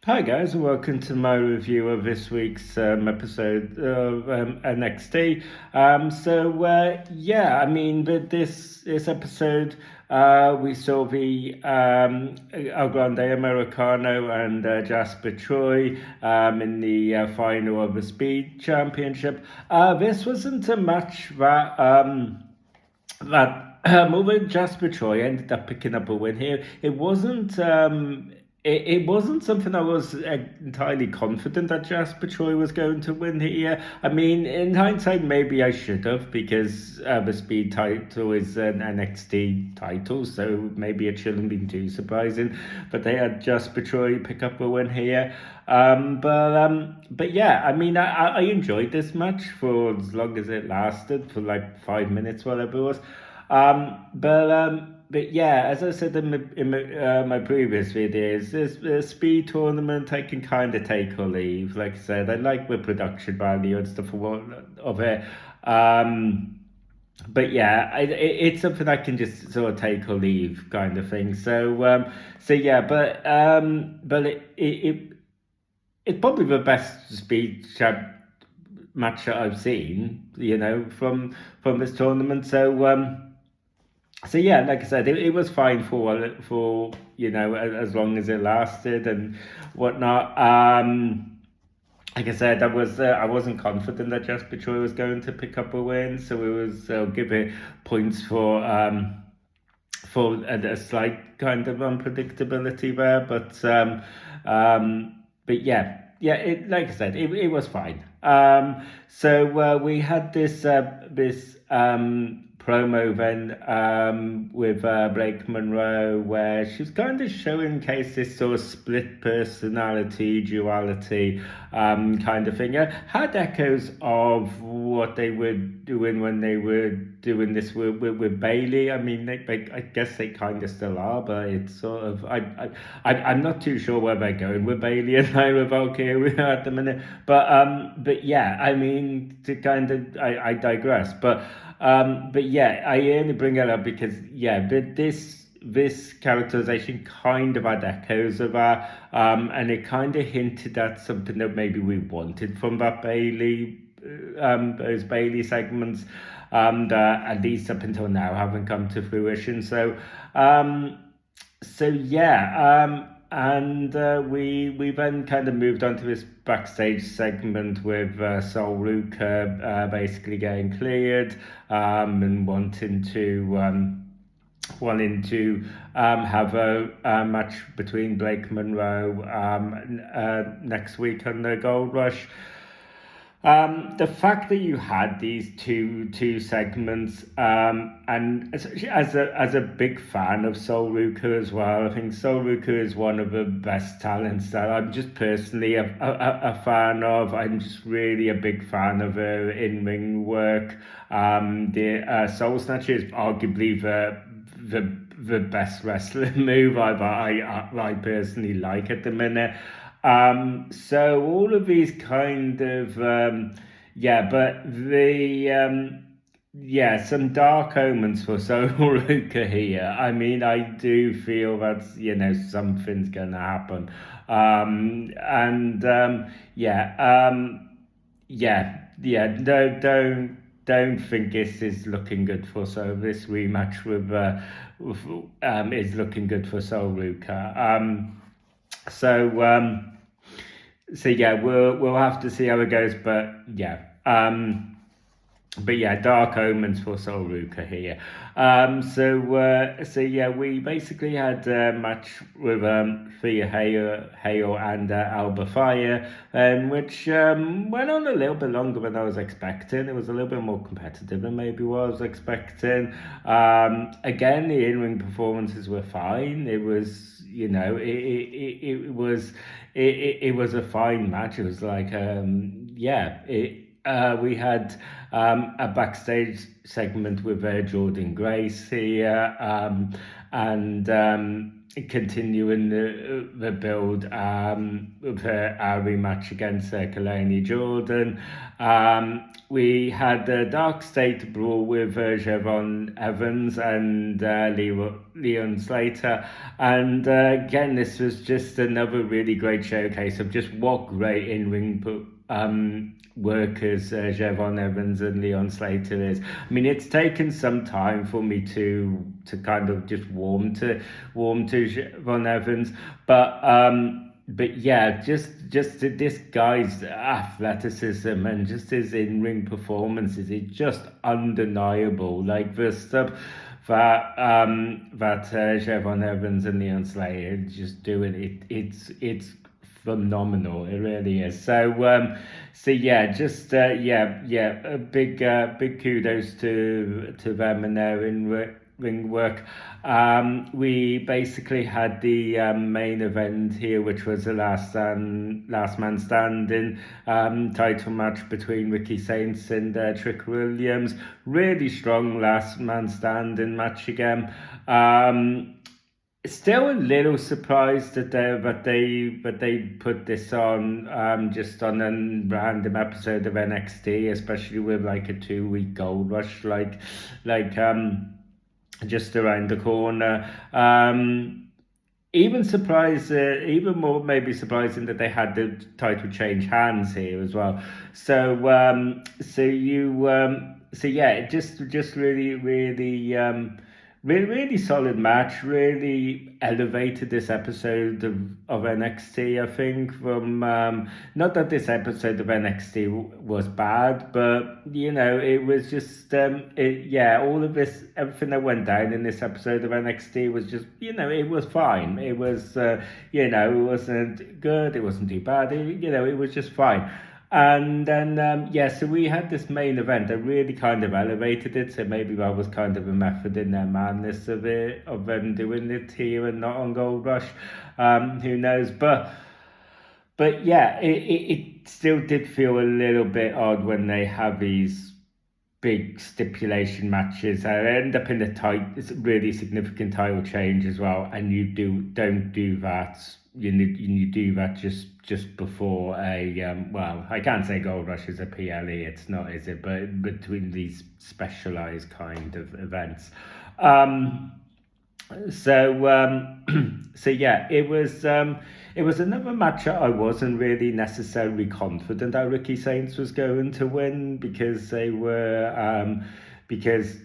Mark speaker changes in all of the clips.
Speaker 1: Hi guys, and welcome to my review of this week's episode of NXT. This episode we saw the El Grande Americano and Jasper Troy in the final of the Speed Championship. This wasn't a match that although Jasper Troy ended up picking up a win here, it wasn't. It wasn't something I was entirely confident that Jasper Troy was going to win here. I mean, in hindsight, maybe I should have, because the Speed title is an NXT title, so maybe it shouldn't be too surprising. But they had Jasper Troy pick up a win here. But yeah, I mean, I enjoyed this match for as long as it lasted, for like 5 minutes, whatever it was. But yeah, as I said in my previous videos, this speed tournament I can kind of take or leave. Like I said, I like the production value and stuff of it. But yeah, it's something I can just sort of take or leave kind of thing. But it's probably the best speed match that I've seen, from this tournament. So yeah, like I said, it was fine for as long as it lasted and whatnot. Like I said, I wasn't confident that Jasper Troy was going to pick up a win, so it was I'll give it points for a slight kind of unpredictability there, but yeah, it, like I said, it was fine. We had this promo then with Blake Monroe, where she was kind of showcasing this sort of split personality, duality kind of thing. It had echoes of what they were doing when they were doing this with Bailey. I mean, I guess they kind of still are, but it's sort of I'm not too sure where they're going with Bailey and Lyra Valkyria at the minute. But yeah, I mean, to kind of I digress, but yeah, I only bring it up because yeah, this characterization kind of had echoes of that, and it kind of hinted at something that maybe we wanted from that those Bailey segments, and at least up until now haven't come to fruition. We then kind of moved on to this backstage segment with Sol Ruka basically getting cleared, and wanting to have a match between Blake Monroe next week on the Gold Rush. The fact that you had these two segments, and as a big fan of Sol Ruka as well, I think Sol Ruka is one of the best talents that I'm just personally a fan of. I'm just really a big fan of her in-ring work. The Soul Snatcher is arguably the best wrestling move I personally like at the minute. So all of these kind of some dark omens for Sol Ruka here. I mean, I do feel that something's gonna happen. No, don't think this is looking good for this rematch is looking good for Sol Ruka. So yeah, we'll have to see how it goes, but yeah, dark omens for Sol Ruka here. We basically had a match with Thea Hale and Alba Fire, which went on a little bit longer than I was expecting. It was a little bit more competitive than maybe what I was expecting. Again, the in-ring performances were fine. It was, it was a fine match. It was like, we had a backstage segment with Jordan Grace here, and continuing the build for our rematch against Kalani Jordan. We had the Dark State brawl with Javon Evans and Leon Slater. And again, this was just another really great showcase of just what great in-ring workers Javon Evans and Leon Slater is. I mean, it's taken some time for me to kind of just warm to Javon Evans, but yeah, just this guy's athleticism and just his in-ring performances is just undeniable. Like the stuff that Javon Evans and Leon Slater just doing it's phenomenal. It really is. So yeah, just a big kudos to them and their ring work. We basically had the main event here, which was the last man standing title match between Ricky Saints and Trick Williams. Really strong last man standing match again. Still a little surprised that they put this on just on a random episode of NXT, especially with like a 2-week gold rush just around the corner. Even surprised, even more maybe surprising that they had the title change hands here as well. So yeah, just really solid match. Really elevated this episode of NXT. I think from not that this episode of NXT was bad, but it was just all of this, everything that went down in this episode of NXT was just it was fine. It was it wasn't good. It wasn't too bad. It was just fine. And then, so we had this main event that really kind of elevated it. So maybe that was kind of a method in their madness of them doing it here and not on Gold Rush. Who knows? But yeah, it still did feel a little bit odd when they have these big stipulation matches. I end up in it's a really significant title change as well, and you don't do that. You do that just before a I can't say Gold Rush is a PLE, it's not, is it? But between these specialized kind of events. So yeah, it was another match that I wasn't really necessarily confident that Ricky Saints was going to win, because they were because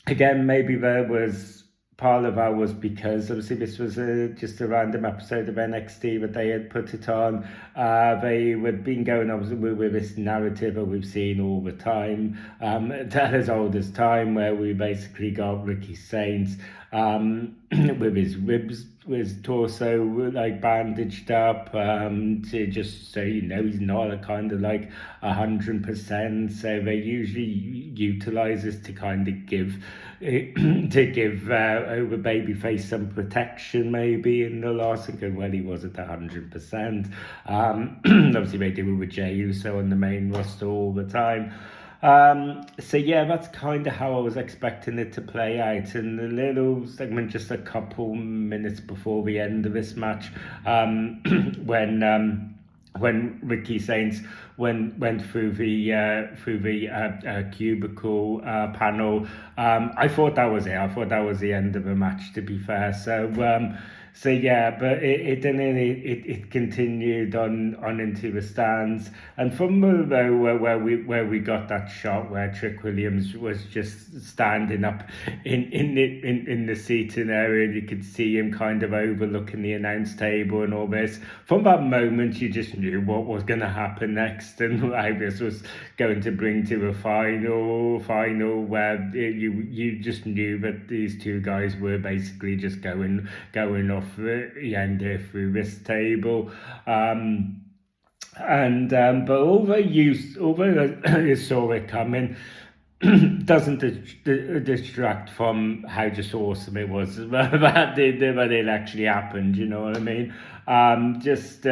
Speaker 1: again, maybe there was part of that was because obviously this was just a random episode of NXT, but they had put it on. They had been going on with this narrative that we've seen all the time, that as old as time, where we basically got Ricky Saints with his ribs, with his torso like bandaged up, to just so he's not a kind of like 100%. So they usually utilize this to kind of give over babyface some protection maybe in the last, and well, he wasn't 100%. Obviously they do it with Jey Uso on the main roster all the time. So yeah, that's kind of how I was expecting it to play out. In the little segment just a couple minutes before the end of this match, when Ricky Saints went through the cubicle panel, I thought that was it. I thought that was the end of the match, to be fair. So yeah, but it continued on into the stands, and from where we got that shot where Trick Williams was just standing up in the seating area, and you could see him kind of overlooking the announce table and all this. From that moment, you just knew what was going to happen next, and how this was going to bring to a final where you just knew that these two guys were basically just going off the end here through this table. But although you saw it coming, doesn't distract from how just awesome it was that it actually happened. You know what I mean? Just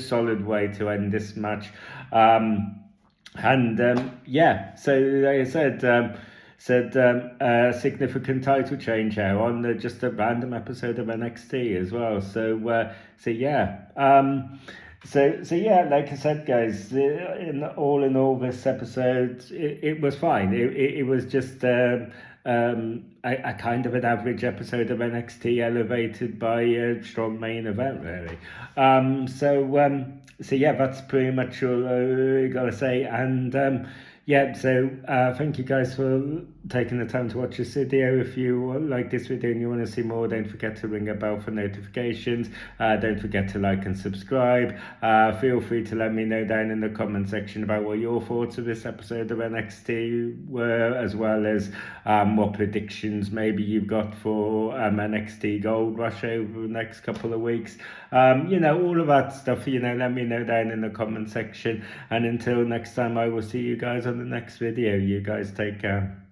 Speaker 1: solid way to end this match. So like I said, said a significant title change here on just a random episode of NXT as well. So yeah. So yeah, like I said, guys, in all, this episode, it was fine. It was just a kind of an average episode of NXT elevated by a strong main event, really. So yeah, that's pretty much all I gotta say. And yeah, so thank you guys for taking the time to watch this video. If you like this video and you want to see more, don't forget to ring a bell for notifications. Don't forget to like and subscribe. Feel free to let me know down in the comment section about what your thoughts of this episode of NXT were, as well as what predictions maybe you've got for NXT Gold Rush over the next couple of weeks. All of that stuff, let me know down in the comment section. And until next time, I will see you guys on the next video. You guys take care.